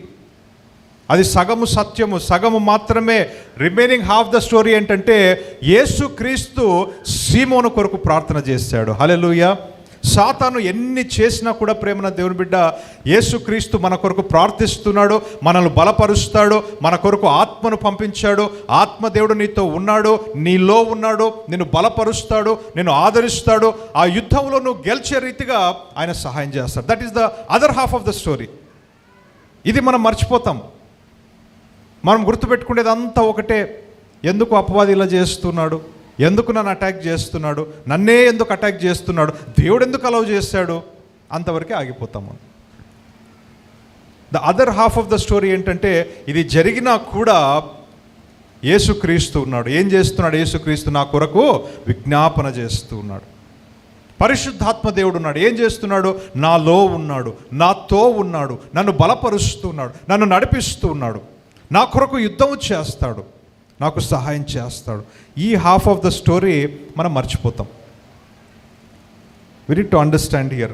అది సగము సత్యము, సగము మాత్రమే. రిమైనింగ్ హాఫ్ ద స్టోరీ ఏంటంటే యేసుక్రీస్తు సీమోను కొరకు ప్రార్థన చేశాడు. హల్లెలూయా. సాతాను ఎన్ని చేసినా కూడా ప్రేమన దేవుని బిడ్డ, యేసుక్రీస్తు మన కొరకు ప్రార్థిస్తున్నాడు, మనల్ని బలపరుస్తాడు, మన కొరకు ఆత్మను పంపించాడు. ఆత్మదేవుడు నీతో ఉన్నాడు, నీలో ఉన్నాడు, నిన్ను బలపరుస్తాడు, నిన్ను ఆదరిస్తాడు. ఆ యుద్ధంలో నువ్వు గెలిచే రీతిగా ఆయన సహాయం చేస్తాడు. That is the other half of the story. ఇది మనం మర్చిపోతాం. మనం గుర్తుపెట్టుకునేది అంతా ఒకటే. ఎందుకు అపవాది ఇలా చేస్తున్నాడు, ఎందుకు నన్ను అటాక్ చేస్తున్నాడు, నన్నే ఎందుకు అటాక్ చేస్తున్నాడు, దేవుడు ఎందుకు అలౌ చేశాడు, అంతవరకే ఆగిపోతాము. The other half of the story ఏంటంటే ఇది జరిగినా కూడా యేసుక్రీస్తు ఉన్నాడు. ఏం చేస్తున్నాడు యేసుక్రీస్తు? నా కొరకు విజ్ఞాపన చేస్తూ ఉన్నాడు. పరిశుద్ధాత్మ దేవుడు ఉన్నాడు. ఏం చేస్తున్నాడు? నాలో ఉన్నాడు, నాతో ఉన్నాడు, నన్ను బలపరుస్తున్నాడు, నన్ను నడిపిస్తూ ఉన్నాడు, నా కొరకు యుద్ధం చేస్తాడు, నాకు సహాయం చేస్తాడు. ఈ హాఫ్ ఆఫ్ ద స్టోరీ మనం మర్చిపోతాం. We need to understand here.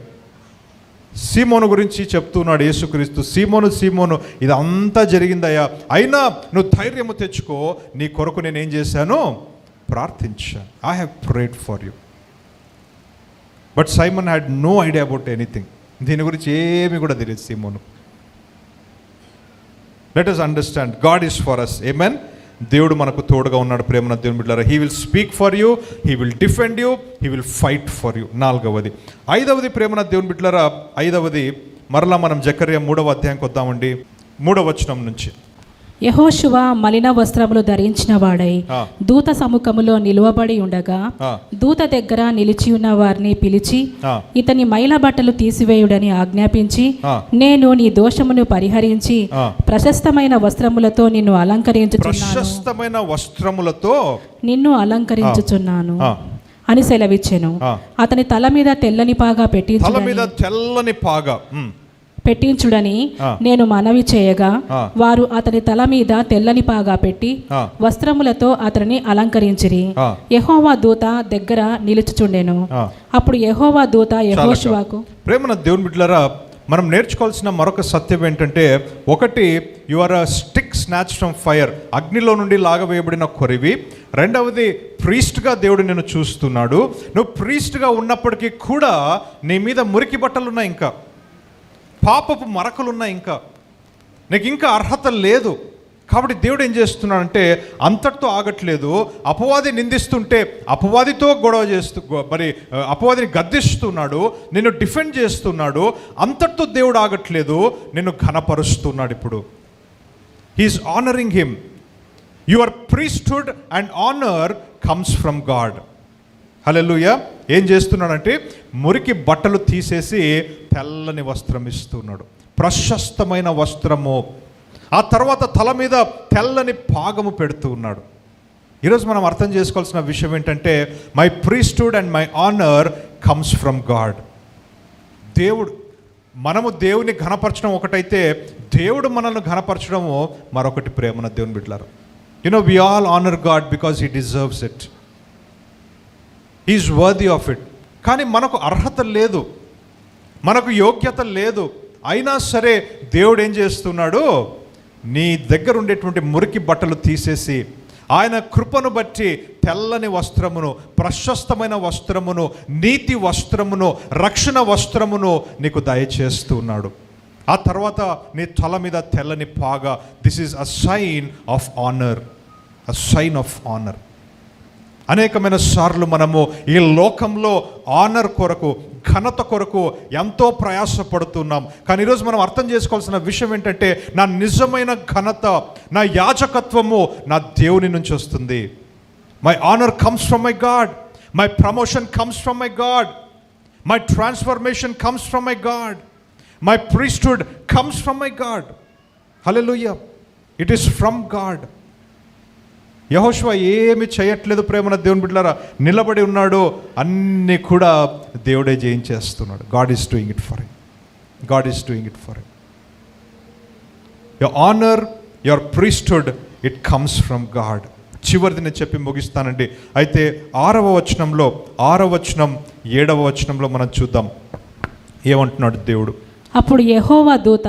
సీమోను గురించి చెప్తున్నాడు యేసుక్రీస్తు. సీమోను, సీమోను, ఇది అంతా జరిగిందయ్యా, అయినా నువ్వు ధైర్యము తెచ్చుకో, నీ కొరకు నేను ఏం చేశాను? ప్రార్థించాను. I have prayed for you. But Simon had no idea about anything. దీని గురించి ఏమి కూడా తెలియదు సీమోను. Let us understand God is for us. ఆమేన్. దేవుడు మనకు తోడుగా ఉన్నాడు ప్రేమన దేవుని బిడ్డలారా. He will speak for you, he will defend you, he will fight for you. 4వది. 5వది ప్రేమన దేవుని బిడ్డలారా, 5వది మరలా మనం జకర్యా 3వ అధ్యాయంకి వద్దామండి. 3వ వచనం నుంచి. యెహోషువ మలిన వస్త్రములు ధరించిన వాడై దూత సముఖములో నిలువబడి ఉండగా దూత దగ్గర నిలిచి ఉన్న వారిని పిలిచి ఇతని మైల బట్టలు తీసివేయుడని ఆజ్ఞాపించి, నేను నీ దోషమును పరిహరించి ప్రశస్తమైన వస్త్రములతో నిన్ను అలంకరించుచున్నాను అని సెలవిచ్చెను. అతని తల మీద తెల్లని పాగా పెట్టించుడని నేను మనవి చేయగా వారు అతని తల మీద తెల్లని పాగా పెట్టి వస్త్రములతో అతనిని అలంకరించిరి. యెహోవా దూత దగ్గర నిలుచుచుండెను. అప్పుడు యెహోవా దూత యెహోషువకు. ప్రేమన దేవుని బిడ్డలారా, మనం నేర్చుకోవాల్సిన మరొక సత్యం ఏంటంటే, ఒకటి, you are a stick snatch from fire, అగ్నిలో నుండి లాగవేయబడిన కొరివి. రెండవది, ప్రీస్ట్గా దేవుడు నిన్ను చూస్తున్నాడు. నువ్వు ప్రీస్ట్గా ఉన్నప్పటికీ కూడా నీ మీద మురికి బట్టలు ఉన్నాయి, ఇంకా పాపపు మరకలున్నాయి, ఇంకా నీకు ఇంకా అర్హత లేదు. కాబట్టి దేవుడు ఏం చేస్తున్నాడంటే అంతటితో ఆగట్లేదు. అపవాది నిందిస్తుంటే అపవాదితో గొడవ చేస్తూ, మరి అపవాదిని గద్దిస్తున్నాడు, నిన్ను డిఫెండ్ చేస్తున్నాడు. అంతటితో దేవుడు ఆగట్లేదు, నిన్ను ఘనపరుస్తున్నాడు. ఇప్పుడు he is honouring him. Your priesthood and honour comes from God. హల్లెలూయా. ఏం చేస్తున్నాడంటే మురికి బట్టలు తీసేసి తెల్లని వస్త్రం ఇస్తున్నాడు, ప్రశస్తమైన వస్త్రము. ఆ తర్వాత తల మీద తెల్లని పాగము పెడుతూ ఉన్నాడు. ఈరోజు మనం అర్థం చేసుకోవాల్సిన విషయం ఏంటంటే, my priesthood and my honour comes from God. దేవుడు, మనము దేవుని ఘనపరచడం ఒకటైతే, దేవుడు మనల్ని ఘనపరచడము మరొకటి. ప్రేమన దేవుని బిడ్డలారా, you know we all honour God because he deserves it. Is worthy of it. కానీ మనకు అర్హత లేదు, మనకు యోగ్యత లేదు. అయినా సరే దేవుడు ఏం చేస్తున్నాడు? నీ దగ్గర ఉండేటువంటి మురికి బట్టలు తీసేసి ఆయన కృపను బట్టి తెల్లని వస్త్రమును, ప్రశస్తమైన వస్త్రమును, నీతి వస్త్రమును, రక్షణ వస్త్రమును నీకు దయచేస్తున్నాడు. ఆ తర్వాత నీ తల మీద తెల్లని పాగా. This is a sign of honour, a sign of honour. అనేకమైన సార్లు మనము ఈ లోకంలో ఆనర్ కొరకు, ఘనత కొరకు ఎంతో ప్రయాసపడుతున్నాం. కానీ ఈరోజు మనం అర్థం చేసుకోవాల్సిన విషయం ఏంటంటే, నా నిజమైన ఘనత, నా యాజకత్వము నా దేవుని నుంచి వస్తుంది. My honour comes from my God, my promotion comes from my God, my transformation comes from my God. My priesthood comes from my God. Hallelujah. It is from God. యెహోషువ ఏమి చేయట్లేదు ప్రేమన దేవుని బిడ్డలారా, నిలబడి ఉన్నాడు. అన్నీ కూడా దేవుడే జయించేస్తున్నాడు. God is doing it for him. God is doing it for him. Your honour, your priesthood, it comes from God. చివరిది నేను చెప్పి ముగిస్తానండి. అయితే 6వ వచనంలో 6వ వచనం 7వ వచనంలో మనం చూద్దాం ఏమంటున్నాడు దేవుడు. అప్పుడు యెహోవా దూత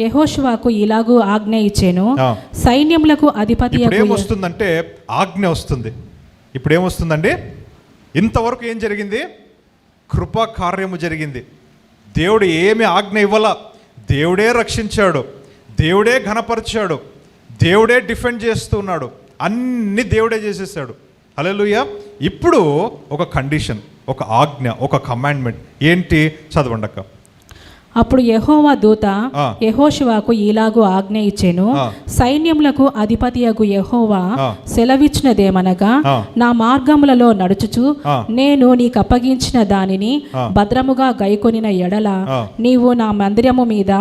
యెహోషువకు ఇలాగూ ఆజ్ఞ ఇచ్చెను, సైన్యములకు అధిపతి. ఇప్పుడు ఏమొస్తుందంటే ఆజ్ఞ వస్తుంది. ఇప్పుడు ఏమొస్తుందండి? ఇంతవరకు ఏం జరిగింది? కృపా కార్యము జరిగింది. దేవుడు ఏమి ఆజ్ఞ ఇవ్వాల, దేవుడే రక్షించాడు, దేవుడే ఘనపరిచాడు, దేవుడే డిఫెండ్ చేస్తున్నాడు, అన్ని దేవుడే చేసేసాడు. హల్లెలూయా. ఇప్పుడు ఒక కండిషన్, ఒక ఆజ్ఞ, ఒక కమాండ్మెంట్. ఏంటి? చదవండి అక్క. అప్పుడు యెహోవా దూత యెహోషువకు ఇలాగూ ఆజ్ఞ ఇచ్చెను, సైన్యములకు అధిపతియగు యెహోవా సెలవిచ్చినదేమనగా, నా మార్గములలో నడుచుచు నేను నీకు అప్పగించిన దానిని భద్రముగా గైకొనిన ఎడల నీవు నా మందిరము మీద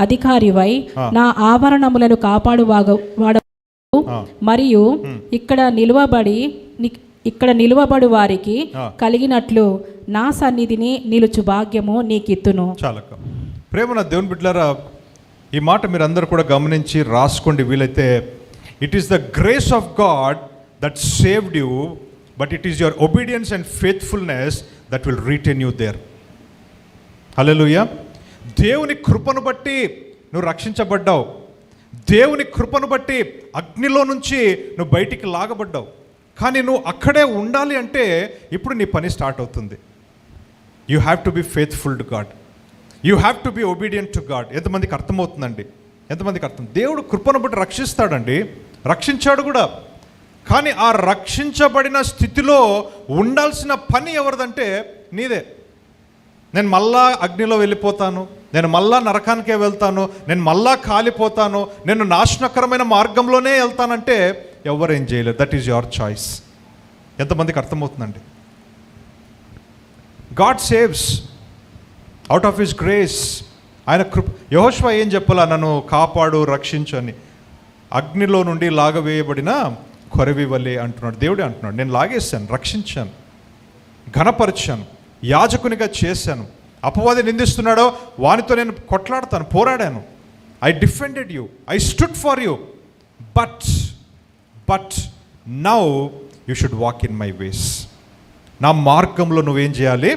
అధికారివై నా ఆవరణములను కాపాడువాడ మరియు ఇక్కడ నిలువబడు వారికి కలిగినట్లు నా సన్నిధిని నిలుచు భాగ్యము నీకిత్తును. చాలక ప్రేమన దేవుని బిడ్డలారా, ఈ మాట మీరు అందరూ కూడా గమనించి రాసుకోండి వీలైతే. It is the grace of God that saved you, but it is your obedience and faithfulness that will retain you there. హల్లెలూయా. దేవుని కృపను బట్టి నువ్వు రక్షించబడ్డావు. దేవుని కృపను బట్టి అగ్నిలో నుంచి నువ్వు బయటికి లాగబడ్డావు. కానీ నువ్వు అక్కడే ఉండాలి అంటే ఇప్పుడు నీ పని స్టార్ట్ అవుతుంది. You have to be faithful to God. You have to be obedient to God. ఎంతమందికి అర్థమవుతుందండి? ఎంతమందికి అర్థం? దేవుడు కృపను బట్టి రక్షిస్తాడండి, రక్షించాడు కూడా. కానీ ఆ రక్షించబడిన స్థితిలో ఉండాల్సిన పని ఎవరిదంటే నీదే. నేను మళ్ళా అగ్నిలో వెళ్ళిపోతాను, నేను మళ్ళా నరకానికే వెళ్తాను, నేను మళ్ళా కాలిపోతాను, నేను నాశనకరమైన మార్గంలోనే వెళ్తానంటే ఎవరేం చేయలేరు. That is your choice. ఎంతమందికి అర్థమవుతుందండి? God saves out of his grace. ఆయన కృప. యెహోషువ ఏం చెప్పాలా? నన్ను కాపాడు, రక్షించు అని. అగ్నిలో నుండి లాగవేయబడిన కొరవి వలె అంటున్నాడు. దేవుడే అంటున్నాడు, నేను లాగేశాను, రక్షించాను, ఘనపరిచాను, యాజకునిగా చేశాను. అపవాది నిందిస్తున్నాడో వానితో నేను కొట్లాడతాను, పోరాడాను. I defended you, I stood for you. But now you should walk in my ways. నా మార్గంలో నువ్వేం చేయాలి?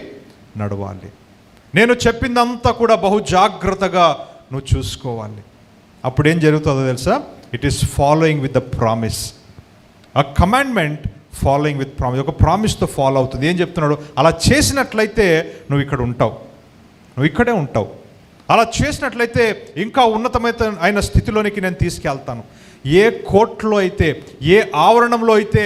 నడవాలి. నేను చెప్పిందంతా కూడా బహు జాగ్రత్తగా నువ్వు చూసుకోవాలి. అప్పుడేం జరుగుతుందో తెలుసా? It is following with the promise. ఆ కమాండ్మెంట్ ఫాలోయింగ్ విత్ ప్రామిస్. ఒక ప్రామిస్తో ఫాలో అవుతుంది. ఏం చెప్తున్నాడు? అలా చేసినట్లయితే నువ్వు ఇక్కడ ఉంటావు, నువ్వు ఇక్కడే ఉంటావు. అలా చేసినట్లయితే ఇంకా ఉన్నతమైన స్థితిలోనికి నేను తీసుకెళ్తాను. ఏ కోర్టులో అయితే, ఏ ఆవరణంలో అయితే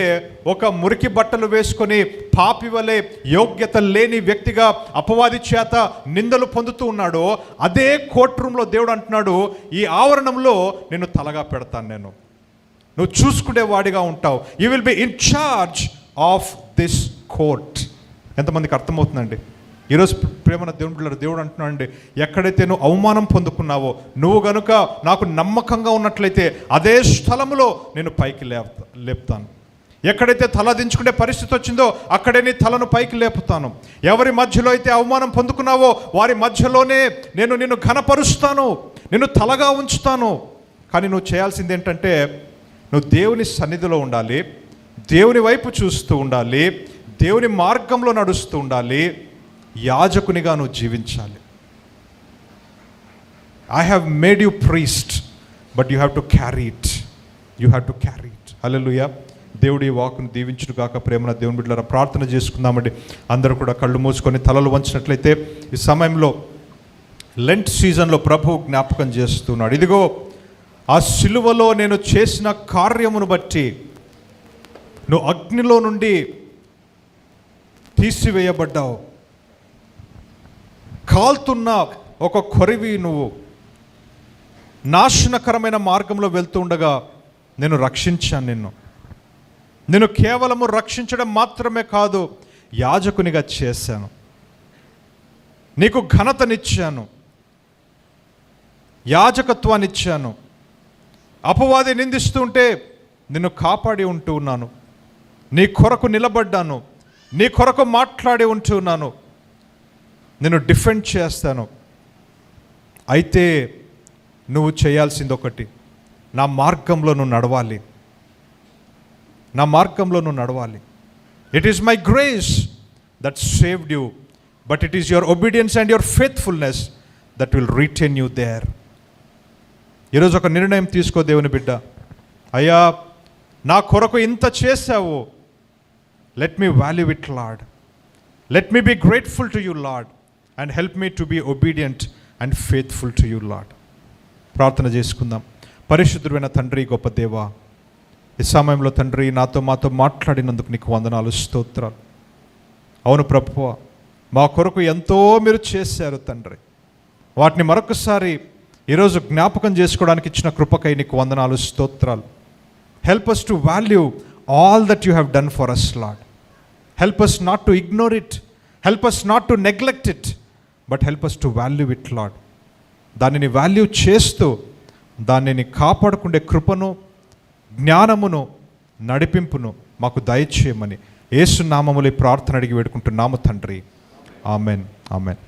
ఒక మురికి బట్టలు వేసుకొని పాపి వలె యోగ్యత లేని వ్యక్తిగా అపవాది చేత నిందలు పొందుతూ ఉన్నాడో, అదే కోర్టు రూమ్లో దేవుడు అంటున్నాడు, ఈ ఆవరణంలో నేను తలగా పెడతాను, నేను నువ్వు చూసుకునేవాడిగా ఉంటావు. You will be in charge of this court. ఎంతమందికి అర్థమవుతుందండి? ఈరోజు ప్రేమన దేవుని పిల్లలు, దేవుడు అంటున్నాడు అండి, ఎక్కడైతే నువ్వు అవమానం పొందుకున్నావో, నువ్వు గనుక నాకు నమ్మకంగా ఉన్నట్లయితే అదే స్థలములో నేను పైకి లేపుతాను. ఎక్కడైతే తల దించుకునే పరిస్థితి వచ్చిందో అక్కడే నీ తలను పైకి లేపుతాను. ఎవరి మధ్యలో అయితే అవమానం పొందుకున్నావో వారి మధ్యలోనే నేను నిన్ను ఘనపరుస్తాను, నిన్ను తలగా ఉంచుతాను. కానీ నువ్వు చేయాల్సింది ఏంటంటే, నువ్వు దేవుని సన్నిధిలో ఉండాలి, దేవుని వైపు చూస్తూ ఉండాలి, దేవుని మార్గంలో నడుస్తూ ఉండాలి, యాజకునిగా నువ్వు జీవించాలి. I have made you priest, but you have to carry it. You have to carry it. హల్లెలూయా. దేవుడు ఈ వాక్కును దీవించును గాక. ప్రేమన దేవుని బిడ్డలారా, ప్రార్థన చేసుకుందామండి. అందరూ కూడా కళ్ళు మూసుకొని తలలు వంచినట్లయితే ఈ సమయంలో లెంట్ సీజన్లో ప్రభు జ్ఞాపకం చేస్తున్నాడు. ఇదిగో ఆ సిలువలో నేను చేసిన కార్యమును బట్టి నువ్వు అగ్నిలో నుండి తీసివేయబడ్డావు. కాల్తున్న ఒక కొరివి నువ్వు నాశనకరమైన మార్గంలో వెళ్తూ ఉండగా నేను రక్షించాను. నేను కేవలము రక్షించడం మాత్రమే కాదు, యాజకునిగా చేశాను, నీకు ఘనతనిచ్చాను, యాజకత్వాన్ని ఇచ్చాను. అపవాది నిందిస్తుంటే నిన్ను కాపాడి ఉంటూ ఉన్నాను. నీ కొరకు నిలబడ్డాను, నీ కొరకు మాట్లాడి ఉంటూ ఉన్నాను, నిన్ను డిఫెండ్ చేస్తాను. అయితే నువ్వు చేయాల్సింది ఒకటి, నా మార్గంలో నువ్వు నడవాలి, నా మార్గంలో నువ్వు నడవాలి. It is my grace that saved you, but it is your obedience and your faithfulness that will retain you there. ఈరోజు ఒక నిర్ణయం తీసుకో దేవుని బిడ్డ. అయ్యా, నా కొరకు ఇంత చేశావు, let me value it lord, let me be grateful to you lord, and help me to be obedient and faithful to you lord. ప్రార్థన చేసుకుందాం. పరిశుద్ధుడైన తండ్రి, గొప్ప దేవా, ఈ సమయంలో తండ్రి నాతో మాతో మాట్లాడినందుకు నీకు వందనాలు, స్తోత్రాలు. అవును ప్రభువా, మా కొరకు ఎంతో మీరు చేశారు తండ్రి. వాటిని మరొకసారి ఈరోజు జ్ఞాపకం చేసుకోవడానికి ఇచ్చిన కృపకై నీకు వందనాలు, స్తోత్రాలు. Help us to value all that you have done for us, lord. Help us not to ignore it, help us not to neglect it, but help us to value it, lord. దానిని value చేస్తూ దానిని కాపాడుకునే కృపను, జ్ఞానమును, నడిపింపును మాకు దయచేయమని యేసు నామములో ప్రార్థన అడిగి వేడుకుంటున్నాము తండ్రి. Amen, amen.